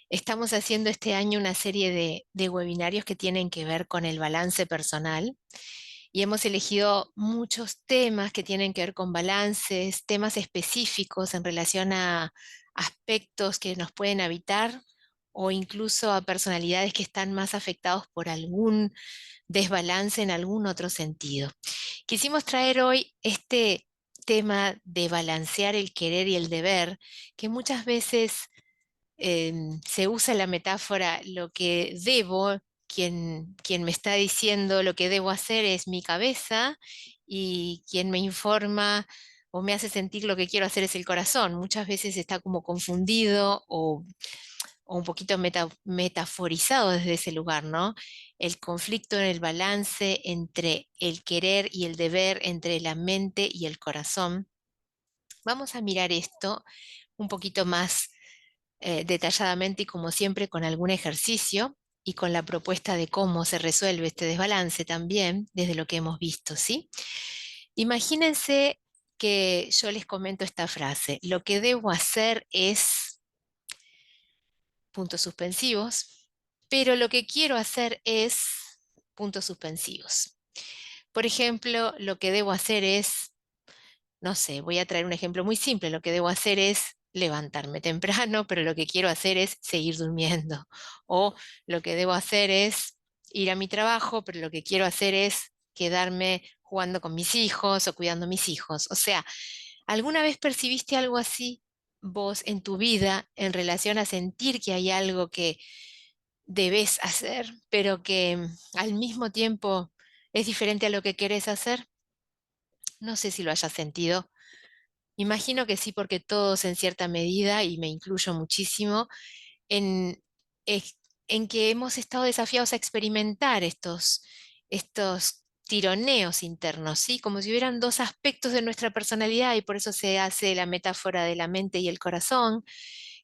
Estamos haciendo este año una serie de webinarios que tienen que ver con el balance personal y hemos elegido muchos temas que tienen que ver con balances, temas específicos en relación a aspectos que nos pueden habitar o incluso a personalidades que están más afectados por algún desbalance en algún otro sentido. Quisimos traer hoy este tema de balancear el querer y el deber, que muchas veces se usa la metáfora, lo que debo, quien me está diciendo lo que debo hacer es mi cabeza y quien me informa o me hace sentir lo que quiero hacer es el corazón. Muchas veces está como confundido o un poquito metaforizado desde ese lugar, ¿no? El conflicto en el balance entre el querer y el deber, entre la mente y el corazón. Vamos a mirar esto un poquito más detalladamente y como siempre con algún ejercicio y con la propuesta de cómo se resuelve este desbalance también desde lo que hemos visto, ¿sí? Imagínense que yo les comento esta frase: lo que debo hacer es puntos suspensivos, pero lo que quiero hacer es puntos suspensivos. Por ejemplo, lo que debo hacer es, no sé, voy a traer un ejemplo muy simple. Lo que debo hacer es levantarme temprano, pero lo que quiero hacer es seguir durmiendo. O lo que debo hacer es ir a mi trabajo, pero lo que quiero hacer es quedarme jugando con mis hijos o cuidando a mis hijos. O sea, ¿alguna vez percibiste algo así vos en tu vida en relación a sentir que hay algo que debes hacer, pero que al mismo tiempo es diferente a lo que querés hacer? No sé si lo hayas sentido. Imagino que sí, porque todos en cierta medida, y me incluyo muchísimo, en, es- en que hemos estado desafiados a experimentar estos tironeos internos, ¿sí? Como si hubieran dos aspectos de nuestra personalidad, y por eso se hace la metáfora de la mente y el corazón,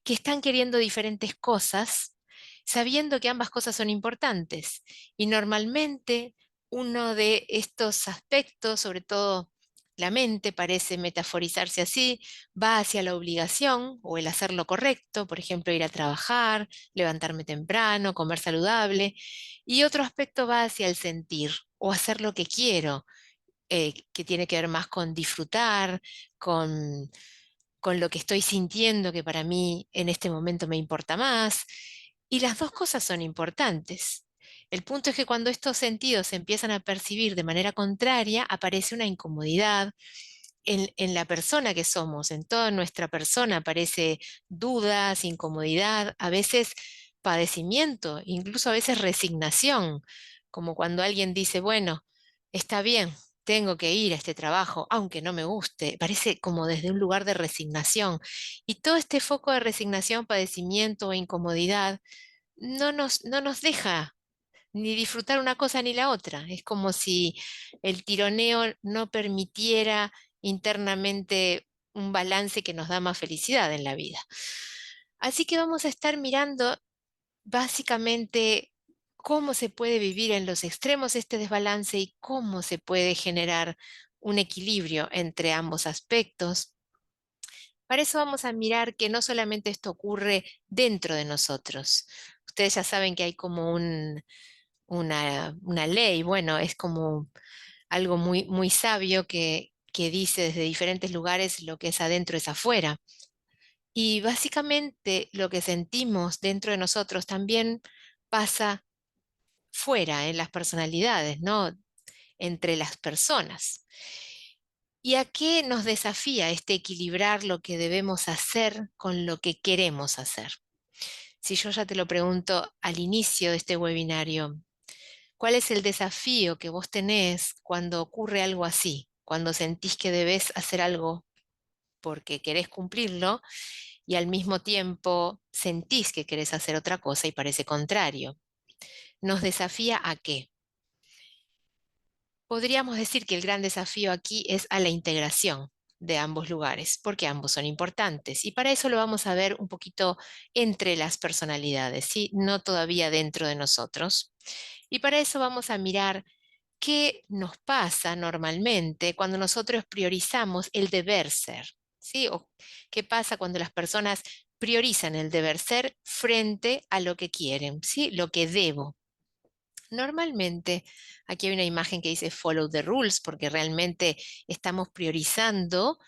que están queriendo diferentes cosas, sabiendo que ambas cosas son importantes. Y normalmente uno de estos aspectos, sobre todo la mente, parece metaforizarse así, va hacia la obligación o el hacer lo correcto, por ejemplo, ir a trabajar, levantarme temprano, comer saludable, y otro aspecto va hacia el sentir o hacer lo que quiero, que tiene que ver más con disfrutar, con con lo que estoy sintiendo, que para mí en este momento me importa más. Y las dos cosas son importantes. El punto es que cuando estos sentidos se empiezan a percibir de manera contraria, aparece una incomodidad en la persona que somos, en toda nuestra persona aparece dudas, incomodidad, a veces padecimiento, incluso a veces resignación, como cuando alguien dice, bueno, está bien, tengo que ir a este trabajo, aunque no me guste, parece como desde un lugar de resignación. Y todo este foco de resignación, padecimiento o incomodidad no nos deja ni disfrutar una cosa ni la otra. Es como si el tironeo no permitiera internamente un balance que nos da más felicidad en la vida. Así que vamos a estar mirando básicamente cómo se puede vivir en los extremos este desbalance y cómo se puede generar un equilibrio entre ambos aspectos. Para eso vamos a mirar que no solamente esto ocurre dentro de nosotros. Ustedes ya saben que hay como una ley, bueno, es como algo muy, muy sabio que dice desde diferentes lugares lo que es adentro es afuera. Y básicamente lo que sentimos dentro de nosotros también pasa fuera, en las personalidades, ¿no? Entre las personas. ¿Y a qué nos desafía este equilibrar lo que debemos hacer con lo que queremos hacer? Si yo ya te lo pregunto al inicio de este webinario, ¿cuál es el desafío que vos tenés cuando ocurre algo así? Cuando sentís que debés hacer algo porque querés cumplirlo y al mismo tiempo sentís que querés hacer otra cosa y parece contrario. ¿Nos desafía a qué? Podríamos decir que el gran desafío aquí es a la integración de ambos lugares, porque ambos son importantes. Y para eso lo vamos a ver un poquito entre las personalidades, ¿sí? No todavía dentro de nosotros. Y para eso vamos a mirar qué nos pasa normalmente cuando nosotros priorizamos el deber ser, ¿sí? O qué pasa cuando las personas priorizan el deber ser frente a lo que quieren, ¿sí? Lo que debo. Normalmente, aquí hay una imagen que dice follow the rules, porque realmente estamos priorizando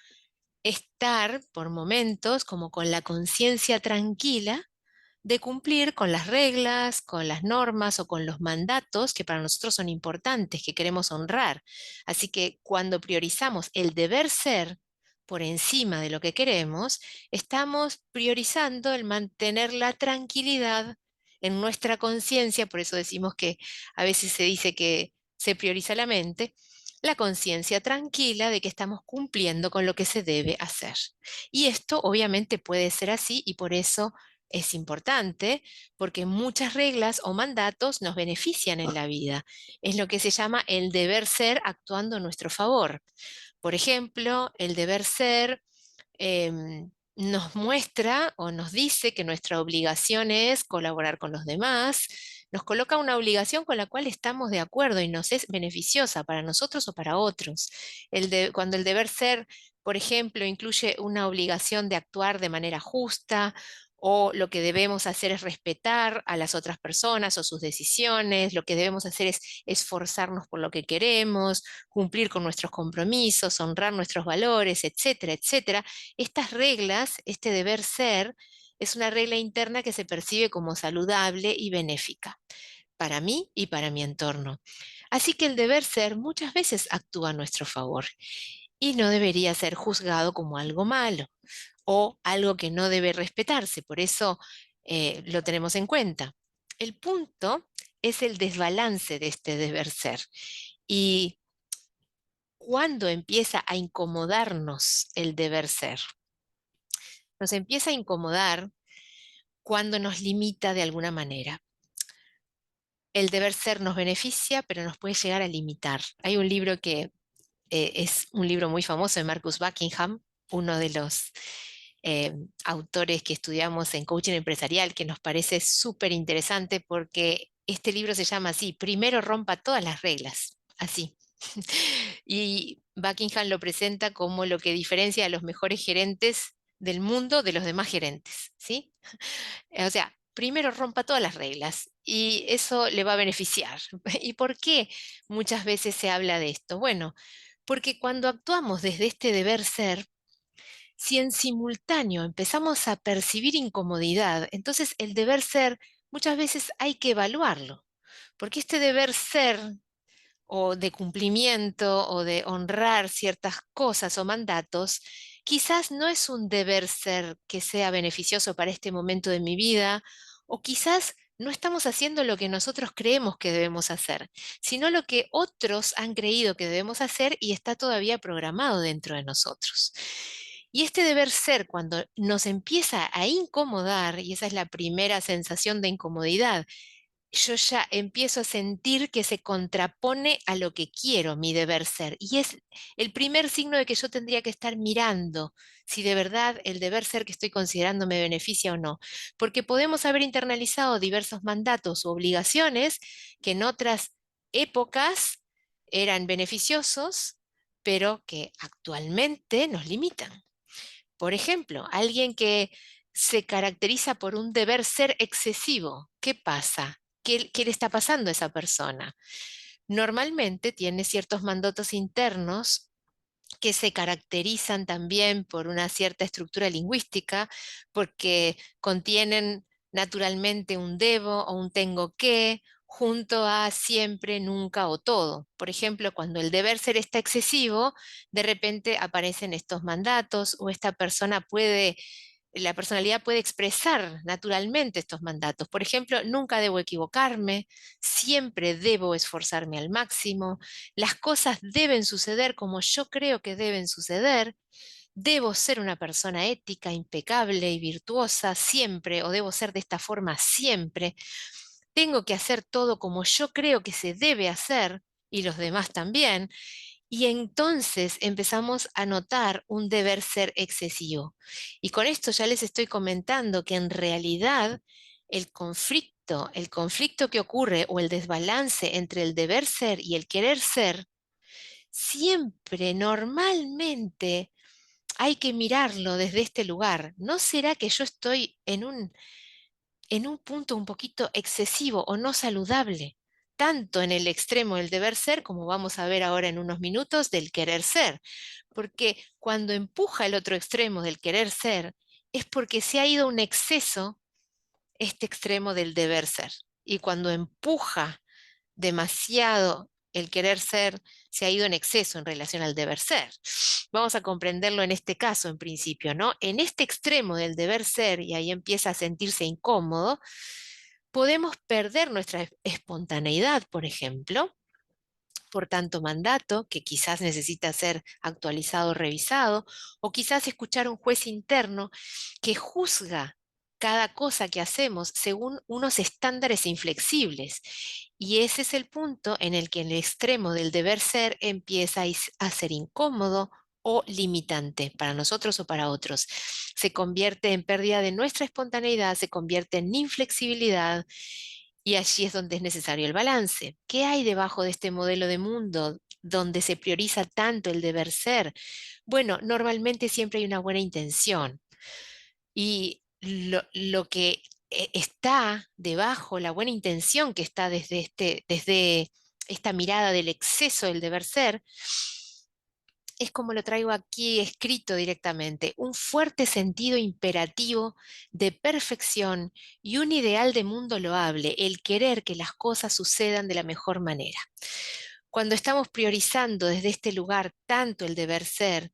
estar por momentos como con la conciencia tranquila de cumplir con las reglas, con las normas o con los mandatos que para nosotros son importantes, que queremos honrar. Así que cuando priorizamos el deber ser por encima de lo que queremos, estamos priorizando el mantener la tranquilidad en nuestra conciencia, por eso decimos que a veces se dice que se prioriza la mente, la conciencia tranquila de que estamos cumpliendo con lo que se debe hacer. Y esto obviamente puede ser así y por eso es importante porque muchas reglas o mandatos nos benefician en la vida. Es lo que se llama el deber ser actuando a nuestro favor. Por ejemplo, el deber ser nos muestra o nos dice que nuestra obligación es colaborar con los demás, nos coloca una obligación con la cual estamos de acuerdo y nos es beneficiosa para nosotros o para otros. Cuando el deber ser, por ejemplo, incluye una obligación de actuar de manera justa, o lo que debemos hacer es respetar a las otras personas o sus decisiones, lo que debemos hacer es esforzarnos por lo que queremos, cumplir con nuestros compromisos, honrar nuestros valores, etcétera, etcétera. Estas reglas, este deber ser, es una regla interna que se percibe como saludable y benéfica para mí y para mi entorno. Así que el deber ser muchas veces actúa a nuestro favor y no debería ser juzgado como algo malo o algo que no debe respetarse. Por eso lo tenemos en cuenta. El punto es el desbalance de este deber ser. Y cuando empieza a incomodarnos el deber ser. Nos empieza a incomodar cuando nos limita de alguna manera. El deber ser nos beneficia, pero nos puede llegar a limitar. Hay un libro que es un libro muy famoso de Marcus Buckingham, uno de los eh, autores que estudiamos en coaching empresarial, que nos parece súper interesante porque este libro se llama así, primero rompa todas las reglas, así. Y Buckingham lo presenta como lo que diferencia a los mejores gerentes del mundo de los demás gerentes, ¿sí? O sea, primero rompa todas las reglas y eso le va a beneficiar. ¿Y por qué muchas veces se habla de esto? Bueno, porque cuando actuamos desde este deber ser, si en simultáneo empezamos a percibir incomodidad, entonces el deber ser muchas veces hay que evaluarlo, porque este deber ser o de cumplimiento o de honrar ciertas cosas o mandatos, quizás no es un deber ser que sea beneficioso para este momento de mi vida, o quizás no estamos haciendo lo que nosotros creemos que debemos hacer, sino lo que otros han creído que debemos hacer y está todavía programado dentro de nosotros. Y este deber ser, cuando nos empieza a incomodar, y esa es la primera sensación de incomodidad, yo ya empiezo a sentir que se contrapone a lo que quiero, mi deber ser. Y es el primer signo de que yo tendría que estar mirando si de verdad el deber ser que estoy considerando me beneficia o no. Porque podemos haber internalizado diversos mandatos u obligaciones que en otras épocas eran beneficiosos, pero que actualmente nos limitan. Por ejemplo, alguien que se caracteriza por un deber ser excesivo, ¿qué pasa? ¿Qué le está pasando a esa persona? Normalmente tiene ciertos mandatos internos que se caracterizan también por una cierta estructura lingüística, porque contienen naturalmente un debo o un tengo que, junto a siempre, nunca o todo. Por ejemplo, cuando el deber ser está excesivo, de repente aparecen estos mandatos o esta persona puede la personalidad puede expresar naturalmente estos mandatos. Por ejemplo, nunca debo equivocarme, siempre debo esforzarme al máximo, las cosas deben suceder como yo creo que deben suceder, debo ser una persona ética, impecable y virtuosa siempre, o debo ser de esta forma siempre, tengo que hacer todo como yo creo que se debe hacer, y los demás también, y entonces empezamos a notar un deber ser excesivo. Y con esto ya les estoy comentando que en realidad el conflicto que ocurre o el desbalance entre el deber ser y el querer ser, siempre, normalmente, hay que mirarlo desde este lugar. ¿No será que yo estoy en un punto un poquito excesivo o no saludable? Tanto en el extremo del deber ser, como vamos a ver ahora en unos minutos, del querer ser. Porque cuando empuja el otro extremo del querer ser, es porque se ha ido un exceso este extremo del deber ser. Y cuando empuja demasiado el querer ser, se ha ido en exceso en relación al deber ser. Vamos a comprenderlo en este caso, en principio, ¿no? En este extremo del deber ser, y ahí empieza a sentirse incómodo, podemos perder nuestra espontaneidad, por ejemplo, por tanto mandato, que quizás necesita ser actualizado o revisado, o quizás escuchar un juez interno que juzga cada cosa que hacemos según unos estándares inflexibles. Y ese es el punto en el que el extremo del deber ser empieza a ser incómodo o limitante para nosotros o para otros. Se convierte en pérdida de nuestra espontaneidad, se convierte en inflexibilidad, y allí es donde es necesario el balance. ¿Qué hay debajo de este modelo de mundo donde se prioriza tanto el deber ser? Bueno, normalmente siempre hay una buena intención, y lo que está debajo, la buena intención que está desde esta mirada del exceso del deber ser, es como lo traigo aquí escrito directamente: un fuerte sentido imperativo de perfección y un ideal de mundo loable, el querer que las cosas sucedan de la mejor manera. Cuando estamos priorizando desde este lugar tanto el deber ser,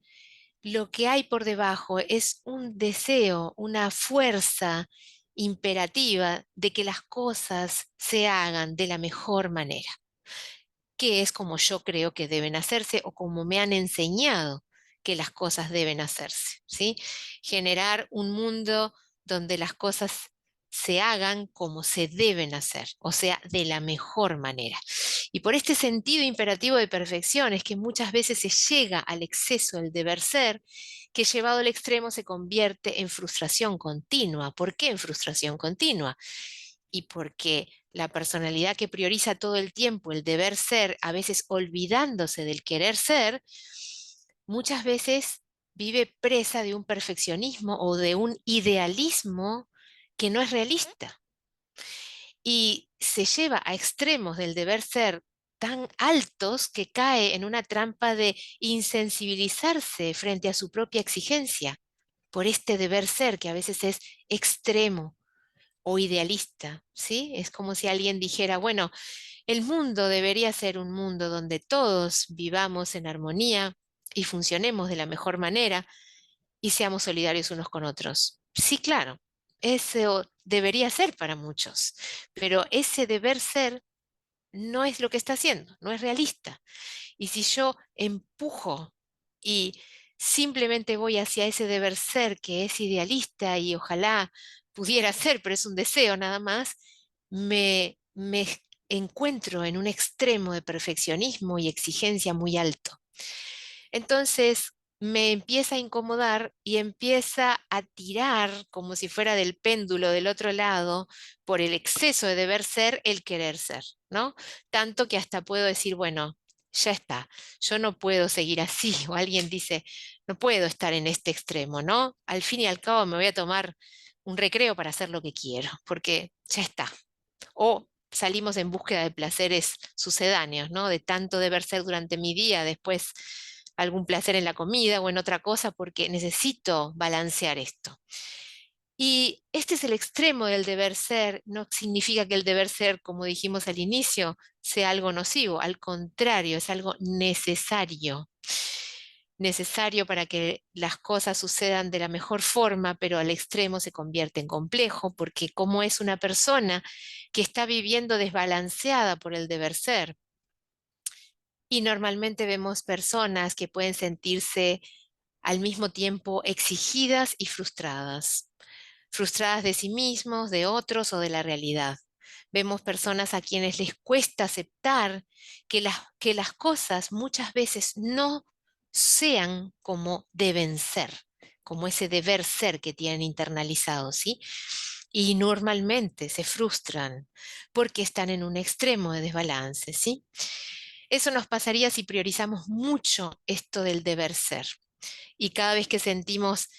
lo que hay por debajo es un deseo, una fuerza imperativa de que las cosas se hagan de la mejor manera, que es como yo creo que deben hacerse o como me han enseñado que las cosas deben hacerse, ¿sí? Generar un mundo donde las cosas se hagan como se deben hacer, o sea, de la mejor manera. Y por este sentido imperativo de perfección es que muchas veces se llega al exceso del deber ser, que llevado al extremo se convierte en frustración continua. ¿Por qué en frustración continua? Y porque la personalidad que prioriza todo el tiempo el deber ser, a veces olvidándose del querer ser, muchas veces vive presa de un perfeccionismo o de un idealismo que no es realista, y se lleva a extremos del deber ser tan altos que cae en una trampa de insensibilizarse frente a su propia exigencia por este deber ser que a veces es extremo o idealista, ¿sí? Es como si alguien dijera, bueno, el mundo debería ser un mundo donde todos vivamos en armonía y funcionemos de la mejor manera y seamos solidarios unos con otros. Sí, claro, eso debería ser para muchos, pero ese deber ser no es lo que está haciendo, no es realista. Y si yo empujo y simplemente voy hacia ese deber ser que es idealista y ojalá pudiera ser, pero es un deseo nada más, me encuentro en un extremo de perfeccionismo y exigencia muy alto. Entonces me empieza a incomodar y empieza a tirar como si fuera del péndulo del otro lado por el exceso de deber ser el querer ser, ¿no? Tanto que hasta puedo decir, bueno, ya está, yo no puedo seguir así. O alguien dice, no puedo estar en este extremo, ¿no? Al fin y al cabo me voy a tomar un recreo para hacer lo que quiero, porque ya está. O salimos en búsqueda de placeres sucedáneos, ¿no? De tanto deber ser durante mi día, después algún placer en la comida o en otra cosa, porque necesito balancear esto. Y este es el extremo del deber ser. No significa que el deber ser, como dijimos al inicio, sea algo nocivo. Al contrario, es algo necesario. Necesario para que las cosas sucedan de la mejor forma, pero al extremo se convierte en complejo, porque como es una persona que está viviendo desbalanceada por el deber ser, y normalmente vemos personas que pueden sentirse al mismo tiempo exigidas y frustradas, frustradas de sí mismos, de otros o de la realidad. Vemos personas a quienes les cuesta aceptar que las cosas muchas veces no sean como deben ser, como ese deber ser que tienen internalizado, ¿sí? Y normalmente se frustran porque están en un extremo de desbalance, ¿sí? Eso nos pasaría si priorizamos mucho esto del deber ser. Y cada vez que sentimos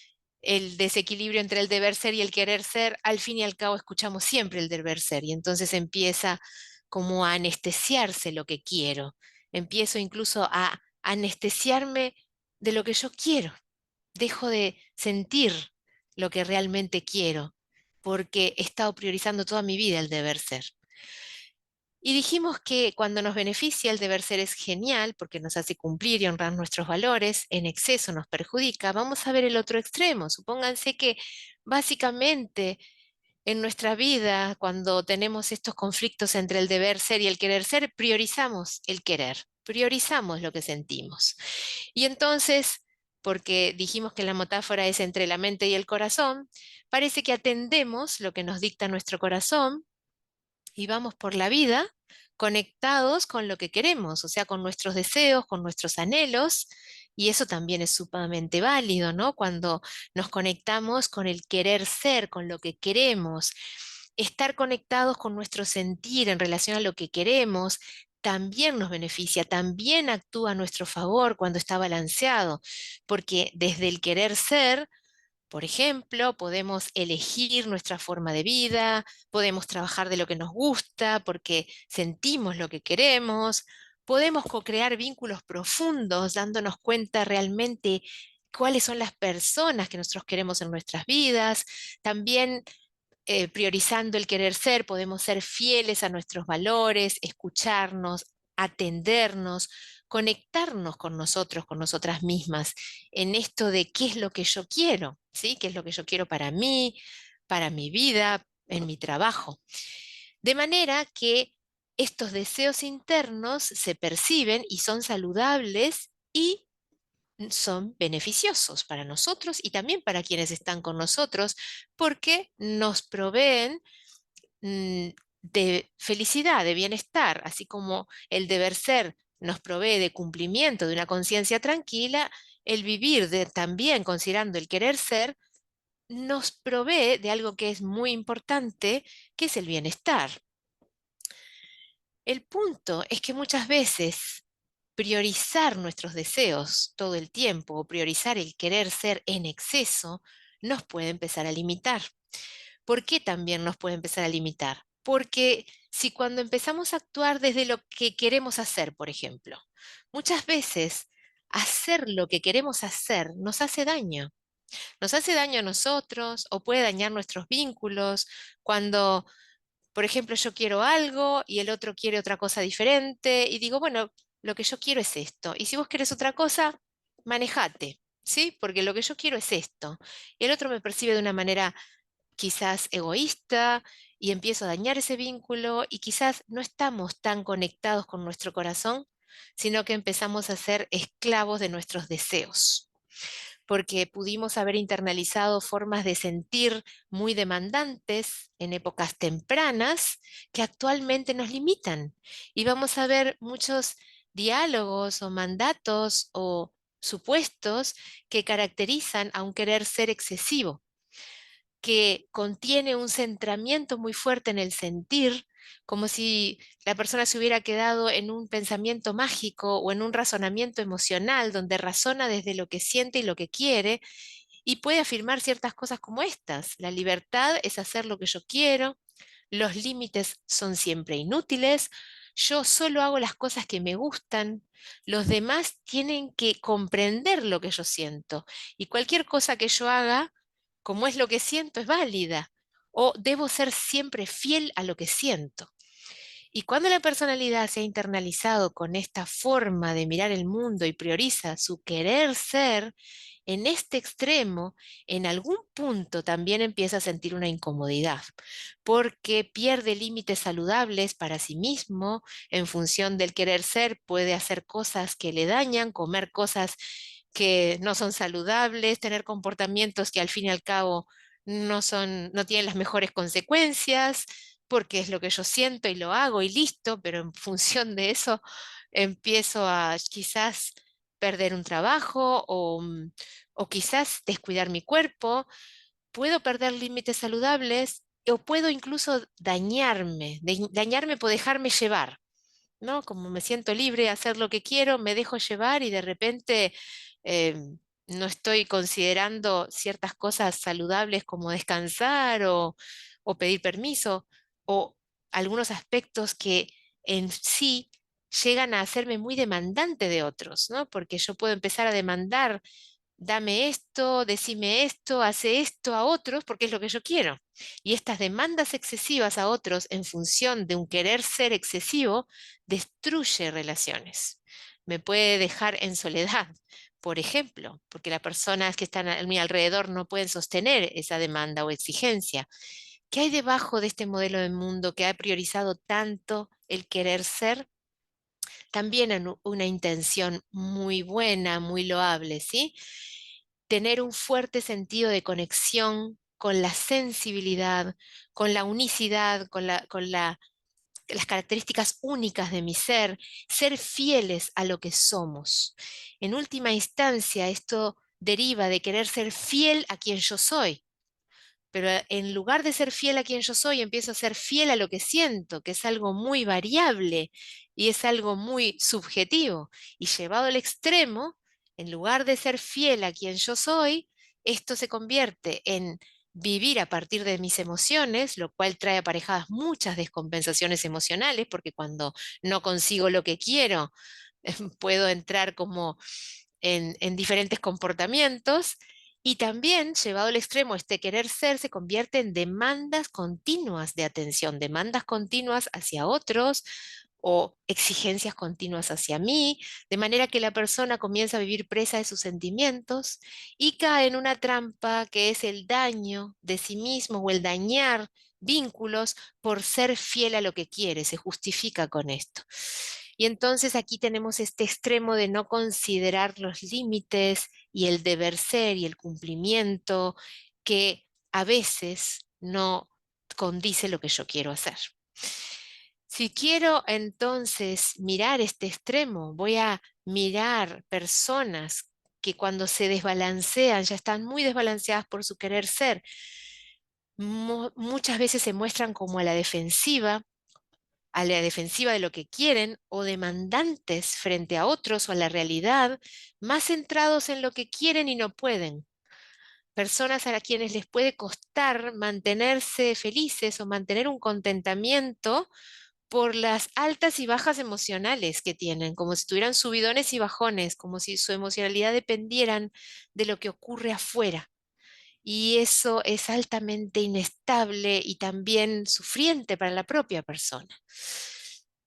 el desequilibrio entre el deber ser y el querer ser, al fin y al cabo escuchamos siempre el deber ser y entonces empieza como a anestesiarse lo que quiero. Empiezo incluso a anestesiarme de lo que yo quiero. Dejo de sentir lo que realmente quiero porque he estado priorizando toda mi vida el deber ser. Y dijimos que cuando nos beneficia el deber ser es genial porque nos hace cumplir y honrar nuestros valores, en exceso nos perjudica. Vamos a ver el otro extremo. Supónganse que básicamente en nuestra vida, cuando tenemos estos conflictos entre el deber ser y el querer ser, priorizamos el querer, priorizamos lo que sentimos. Y entonces, porque dijimos que la metáfora es entre la mente y el corazón, parece que atendemos lo que nos dicta nuestro corazón y vamos por la vida conectados con lo que queremos, o sea, con nuestros deseos, con nuestros anhelos, y eso también es sumamente válido, ¿no? Cuando nos conectamos con el querer ser, con lo que queremos, estar conectados con nuestro sentir en relación a lo que queremos, también nos beneficia, también actúa a nuestro favor cuando está balanceado, porque desde el querer ser, por ejemplo, podemos elegir nuestra forma de vida, podemos trabajar de lo que nos gusta porque sentimos lo que queremos, podemos co-crear vínculos profundos dándonos cuenta realmente cuáles son las personas que nosotros queremos en nuestras vidas. También priorizando el querer ser, podemos ser fieles a nuestros valores, escucharnos, atendernos, conectarnos con nosotros, con nosotras mismas, en esto de qué es lo que yo quiero, ¿sí? ¿Qué es lo que yo quiero para mi vida, en mi trabajo? De manera que estos deseos internos se perciben y son saludables y son beneficiosos para nosotros y también para quienes están con nosotros, porque nos proveen mm, de felicidad, de bienestar, así como el deber ser nos provee de cumplimiento, de una conciencia tranquila, el vivir también considerando el querer ser, nos provee de algo que es muy importante, que es el bienestar. El punto es que muchas veces priorizar nuestros deseos todo el tiempo o priorizar el querer ser en exceso nos puede empezar a limitar. ¿Por qué también nos puede empezar a limitar? Porque si cuando empezamos a actuar desde lo que queremos hacer, por ejemplo, muchas veces hacer lo que queremos hacer nos hace daño. Nos hace daño a nosotros o puede dañar nuestros vínculos cuando, por ejemplo, yo quiero algo y el otro quiere otra cosa diferente y digo, bueno, lo que yo quiero es esto. Y si vos querés otra cosa, manejate, ¿sí? Porque lo que yo quiero es esto. Y el otro me percibe de una manera quizás egoísta y empiezo a dañar ese vínculo y quizás no estamos tan conectados con nuestro corazón, sino que empezamos a ser esclavos de nuestros deseos porque pudimos haber internalizado formas de sentir muy demandantes en épocas tempranas que actualmente nos limitan. Y vamos a ver muchos diálogos o mandatos o supuestos que caracterizan a un querer ser excesivo, que contiene un centramiento muy fuerte en el sentir, como si la persona se hubiera quedado en un pensamiento mágico o en un razonamiento emocional donde razona desde lo que siente y lo que quiere y puede afirmar ciertas cosas como estas. La libertad es hacer lo que yo quiero, los límites son siempre inútiles, yo solo hago las cosas que me gustan, los demás tienen que comprender lo que yo siento y cualquier cosa que yo haga, como es lo que siento, es válida o debo ser siempre fiel a lo que siento. Y cuando la personalidad se ha internalizado con esta forma de mirar el mundo y prioriza su querer ser, en este extremo, en algún punto también empieza a sentir una incomodidad, porque pierde límites saludables para sí mismo, en función del querer ser, puede hacer cosas que le dañan, comer cosas que no son saludables, tener comportamientos que al fin y al cabo no tienen las mejores consecuencias, porque es lo que yo siento y lo hago y listo, pero en función de eso empiezo a quizás perder un trabajo o quizás descuidar mi cuerpo, puedo perder límites saludables o puedo incluso dañarme, dañarme por dejarme llevar, ¿no? Como me siento libre de hacer lo que quiero, me dejo llevar y de repente no estoy considerando ciertas cosas saludables como descansar o pedir permiso, o algunos aspectos que en sí llegan a hacerme muy demandante de otros, ¿no? Porque yo puedo empezar a demandar, dame esto, decime esto, hace esto a otros, porque es lo que yo quiero. Y estas demandas excesivas a otros en función de un querer ser excesivo destruye relaciones. Me puede dejar en soledad, por ejemplo, porque las personas que están a mi alrededor no pueden sostener esa demanda o exigencia. ¿Qué hay debajo de este modelo de mundo que ha priorizado tanto el querer ser? También en una intención muy buena, muy loable, ¿sí? Tener un fuerte sentido de conexión con la sensibilidad, con la unicidad, las características únicas de mi ser fieles a lo que somos. En última instancia, esto deriva de querer ser fiel a quien yo soy. Pero en lugar de ser fiel a quien yo soy, empiezo a ser fiel a lo que siento, que es algo muy variable y es algo muy subjetivo. Y llevado al extremo, en lugar de ser fiel a quien yo soy, esto se convierte en vivir a partir de mis emociones, lo cual trae aparejadas muchas descompensaciones emocionales, porque cuando no consigo lo que quiero, puedo entrar como en diferentes comportamientos y también, llevado al extremo, este querer ser se convierte en demandas continuas de atención, demandas continuas hacia otros o exigencias continuas hacia mí, de manera que la persona comienza a vivir presa de sus sentimientos y cae en una trampa que es el daño de sí mismo o el dañar vínculos por ser fiel a lo que quiere, se justifica con esto. Y entonces aquí tenemos este extremo de no considerar los límites y el deber ser y el cumplimiento que a veces no condice lo que yo quiero hacer. Si quiero entonces mirar este extremo, voy a mirar personas que cuando se desbalancean, ya están muy desbalanceadas por su querer ser, muchas veces se muestran como a la defensiva de lo que quieren o demandantes frente a otros o a la realidad, más centrados en lo que quieren y no pueden. Personas a quienes les puede costar mantenerse felices o mantener un contentamiento por las altas y bajas emocionales que tienen, como si tuvieran subidones y bajones, como si su emocionalidad dependieran de lo que ocurre afuera. Y eso es altamente inestable y también sufriente para la propia persona.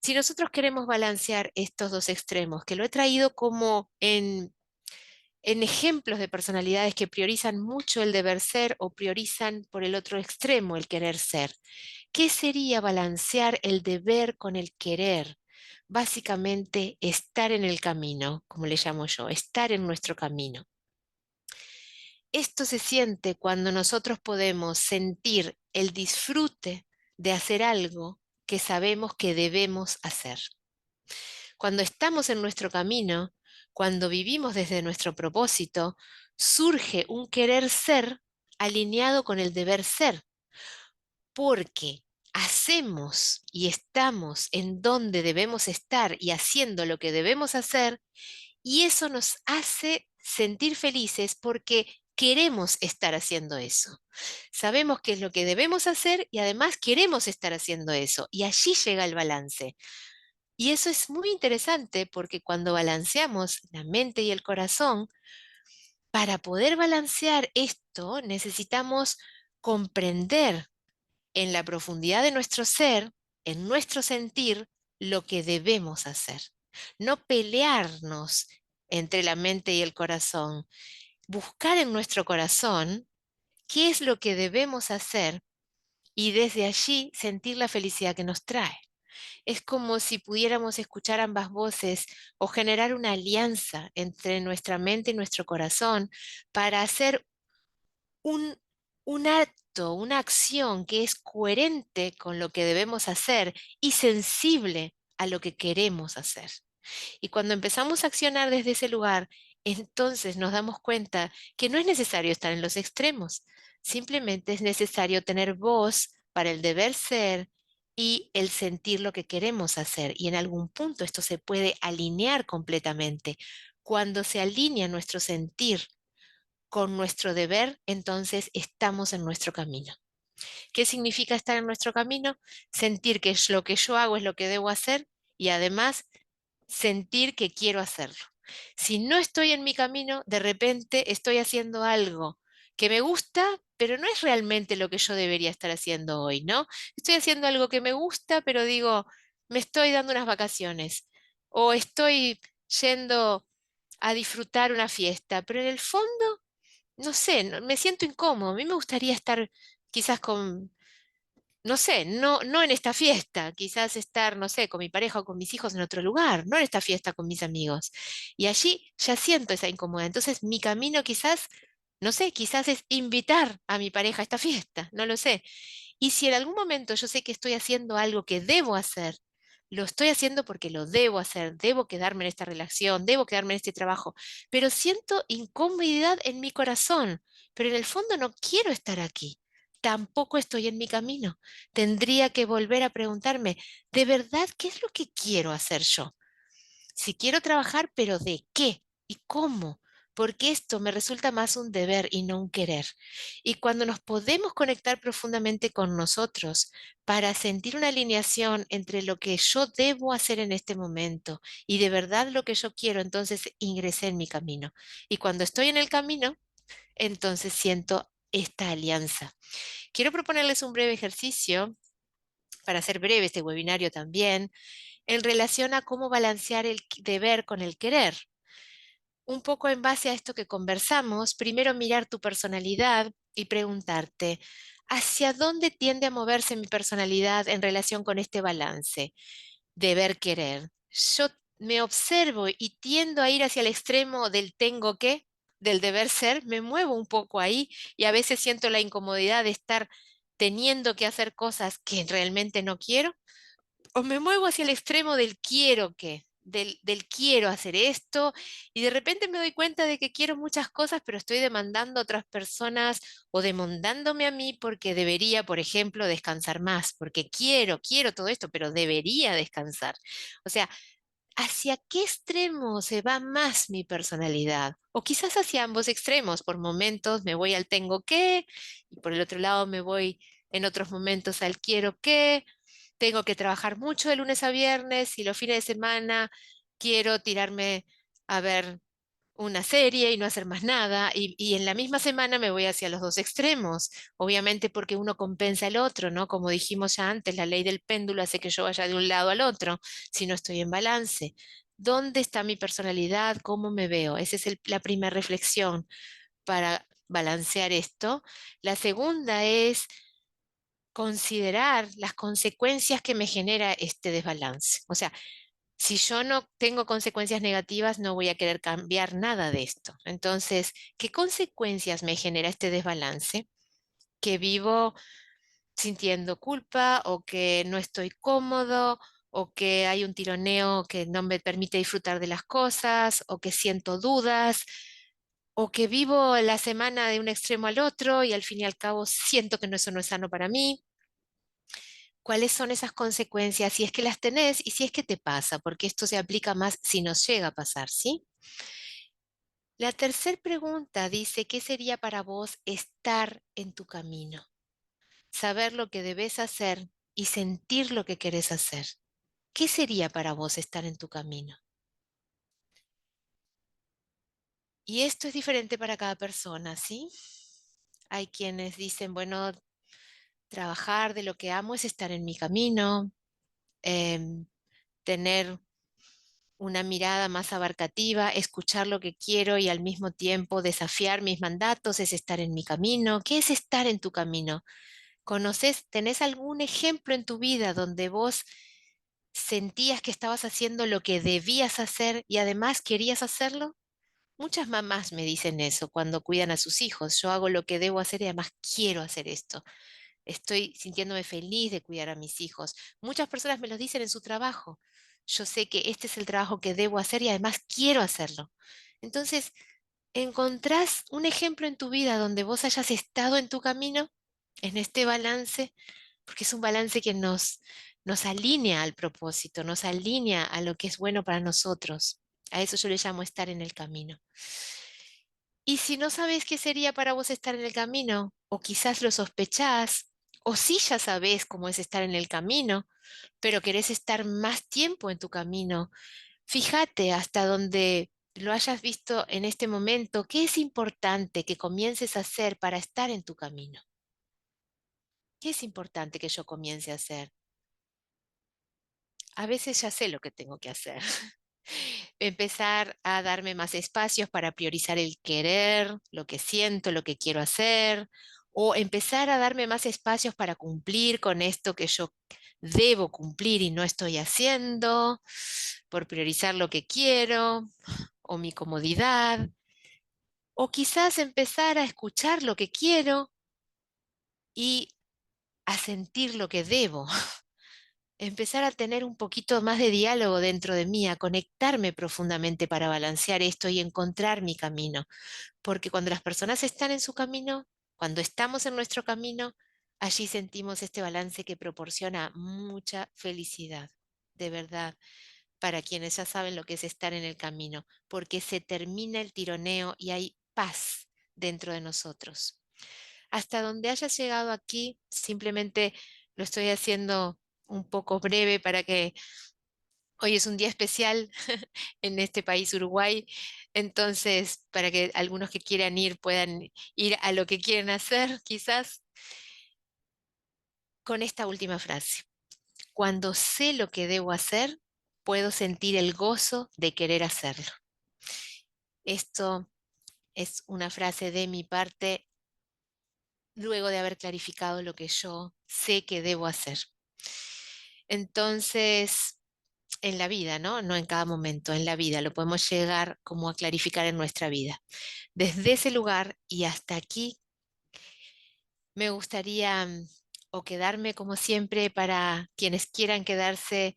Si nosotros queremos balancear estos dos extremos, que lo he traído como en ejemplos de personalidades que priorizan mucho el deber ser o priorizan por el otro extremo el querer ser, ¿qué sería balancear el deber con el querer? Básicamente, estar en el camino, como le llamo yo, estar en nuestro camino. Esto se siente cuando nosotros podemos sentir el disfrute de hacer algo que sabemos que debemos hacer. Cuando estamos en nuestro camino, cuando vivimos desde nuestro propósito, surge un querer ser alineado con el deber ser, porque hacemos y estamos en donde debemos estar y haciendo lo que debemos hacer, y eso nos hace sentir felices porque queremos estar haciendo eso. Sabemos qué es lo que debemos hacer y además queremos estar haciendo eso. Y allí llega el balance. Y eso es muy interesante porque cuando balanceamos la mente y el corazón, para poder balancear esto necesitamos comprender en la profundidad de nuestro ser, en nuestro sentir, lo que debemos hacer. No pelearnos entre la mente y el corazón. Buscar en nuestro corazón qué es lo que debemos hacer y desde allí sentir la felicidad que nos trae. Es como si pudiéramos escuchar ambas voces o generar una alianza entre nuestra mente y nuestro corazón para hacer un, un acto, una acción que es coherente con lo que debemos hacer y sensible a lo que queremos hacer. Y cuando empezamos a accionar desde ese lugar, entonces nos damos cuenta que no es necesario estar en los extremos, simplemente es necesario tener voz para el deber ser y el sentir lo que queremos hacer. Y en algún punto esto se puede alinear completamente. Cuando se alinea nuestro sentir con nuestro deber, entonces estamos en nuestro camino. ¿Qué significa estar en nuestro camino? Sentir que lo que yo hago es lo que debo hacer y además sentir que quiero hacerlo. Si no estoy en mi camino, de repente estoy haciendo algo que me gusta, pero no es realmente lo que yo debería estar haciendo hoy, ¿no? Estoy haciendo algo que me gusta, pero digo, me estoy dando unas vacaciones o estoy yendo a disfrutar una fiesta, pero en el fondo, no sé, me siento incómodo. A mí me gustaría estar quizás con, no sé, no en esta fiesta, quizás estar, no sé, con mi pareja o con mis hijos en otro lugar, no en esta fiesta con mis amigos. Y allí ya siento esa incomodidad. Entonces mi camino quizás, no sé, quizás es invitar a mi pareja a esta fiesta, no lo sé. Y si en algún momento yo sé que estoy haciendo algo que debo hacer, lo estoy haciendo porque lo debo hacer, debo quedarme en esta relación, debo quedarme en este trabajo, pero siento incomodidad en mi corazón, pero en el fondo no quiero estar aquí. Tampoco estoy en mi camino. Tendría que volver a preguntarme, ¿de verdad qué es lo que quiero hacer yo? Si quiero trabajar, pero ¿de qué? ¿Y cómo? Porque esto me resulta más un deber y no un querer. Y cuando nos podemos conectar profundamente con nosotros para sentir una alineación entre lo que yo debo hacer en este momento y de verdad lo que yo quiero, entonces ingresé en mi camino. Y cuando estoy en el camino, entonces siento esta alianza. Quiero proponerles un breve ejercicio para hacer breve este webinario también, en relación a cómo balancear el deber con el querer. Un poco en base a esto que conversamos, primero mirar tu personalidad y preguntarte, ¿hacia dónde tiende a moverse mi personalidad en relación con este balance? Deber querer. Yo me observo y tiendo a ir hacia el extremo del tengo que, del deber ser, me muevo un poco ahí y a veces siento la incomodidad de estar teniendo que hacer cosas que realmente no quiero o me muevo hacia el extremo del quiero que, del quiero hacer esto, y de repente me doy cuenta de que quiero muchas cosas, pero estoy demandando a otras personas o demandándome a mí porque debería, por ejemplo, descansar más, porque quiero todo esto, pero debería descansar. O sea, ¿hacia qué extremo se va más mi personalidad? O quizás hacia ambos extremos. Por momentos me voy al tengo que, y por el otro lado me voy en otros momentos al quiero que. Tengo que trabajar mucho de lunes a viernes y los fines de semana quiero tirarme a ver una serie y no hacer más nada. Y en la misma semana me voy hacia los dos extremos, obviamente porque uno compensa el otro, ¿no? Como dijimos ya antes, la ley del péndulo hace que yo vaya de un lado al otro si no estoy en balance. ¿Dónde está mi personalidad? ¿Cómo me veo? Esa es la primera reflexión para balancear esto. La segunda es considerar las consecuencias que me genera este desbalance. O sea, si yo no tengo consecuencias negativas, no voy a querer cambiar nada de esto. Entonces, ¿qué consecuencias me genera este desbalance? Que vivo sintiendo culpa o que no estoy cómodo o que hay un tironeo que no me permite disfrutar de las cosas o que siento dudas o que vivo la semana de un extremo al otro y al fin y al cabo siento que eso no es sano para mí. ¿Cuáles son esas consecuencias? Si es que las tenés y si es que te pasa, porque esto se aplica más si nos llega a pasar, ¿sí? La tercera pregunta dice, ¿qué sería para vos estar en tu camino? Saber lo que debes hacer y sentir lo que querés hacer. ¿Qué sería para vos estar en tu camino? Y esto es diferente para cada persona, ¿sí? Hay quienes dicen, bueno, trabajar de lo que amo es estar en mi camino, em, tener una mirada más abarcativa, escuchar lo que quiero y al mismo tiempo desafiar mis mandatos, es estar en mi camino. ¿Qué es estar en tu camino? ¿Tenés algún ejemplo en tu vida donde vos sentías que estabas haciendo lo que debías hacer y además querías hacerlo? Muchas mamás me dicen eso cuando cuidan a sus hijos. Yo hago lo que debo hacer y además quiero hacer esto. Estoy sintiéndome feliz de cuidar a mis hijos. Muchas personas me lo dicen en su trabajo. Yo sé que este es el trabajo que debo hacer y además quiero hacerlo. Entonces, ¿encontrás un ejemplo en tu vida donde vos hayas estado en tu camino, en este balance? Porque es un balance que nos alinea al propósito, nos alinea a lo que es bueno para nosotros. A eso yo le llamo estar en el camino. Y si no sabes qué sería para vos estar en el camino, o quizás lo sospechás, o sí ya sabés cómo es estar en el camino, pero querés estar más tiempo en tu camino, fíjate hasta donde lo hayas visto en este momento, qué es importante que comiences a hacer para estar en tu camino. ¿Qué es importante que yo comience a hacer? A veces ya sé lo que tengo que hacer. Empezar a darme más espacios para priorizar el querer, lo que siento, lo que quiero hacer, o empezar a darme más espacios para cumplir con esto que yo debo cumplir y no estoy haciendo, por priorizar lo que quiero o mi comodidad, o quizás empezar a escuchar lo que quiero y a sentir lo que debo. Empezar a tener un poquito más de diálogo dentro de mí, a conectarme profundamente para balancear esto y encontrar mi camino. Porque cuando las personas están en su camino, cuando estamos en nuestro camino, allí sentimos este balance que proporciona mucha felicidad, de verdad, para quienes ya saben lo que es estar en el camino, porque se termina el tironeo y hay paz dentro de nosotros. Hasta donde hayas llegado aquí, simplemente lo estoy haciendo un poco breve para que hoy es un día especial en este país, Uruguay, entonces para que algunos que quieran ir puedan ir a lo que quieren hacer, quizás con esta última frase. Cuando sé lo que debo hacer, puedo sentir el gozo de querer hacerlo. Esto es una frase de mi parte luego de haber clarificado lo que yo sé que debo hacer. Entonces, en la vida, ¿no? No en cada momento, en la vida, lo podemos llegar como a clarificar en nuestra vida. Desde ese lugar y hasta aquí, me gustaría o quedarme como siempre para quienes quieran quedarse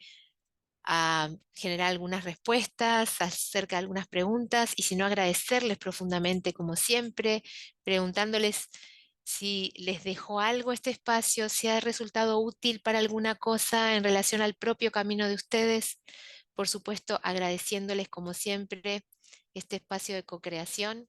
a generar algunas respuestas acerca de algunas preguntas y si no agradecerles profundamente como siempre, preguntándoles si les dejó algo este espacio, si ha resultado útil para alguna cosa en relación al propio camino de ustedes. Por supuesto, agradeciéndoles como siempre este espacio de co-creación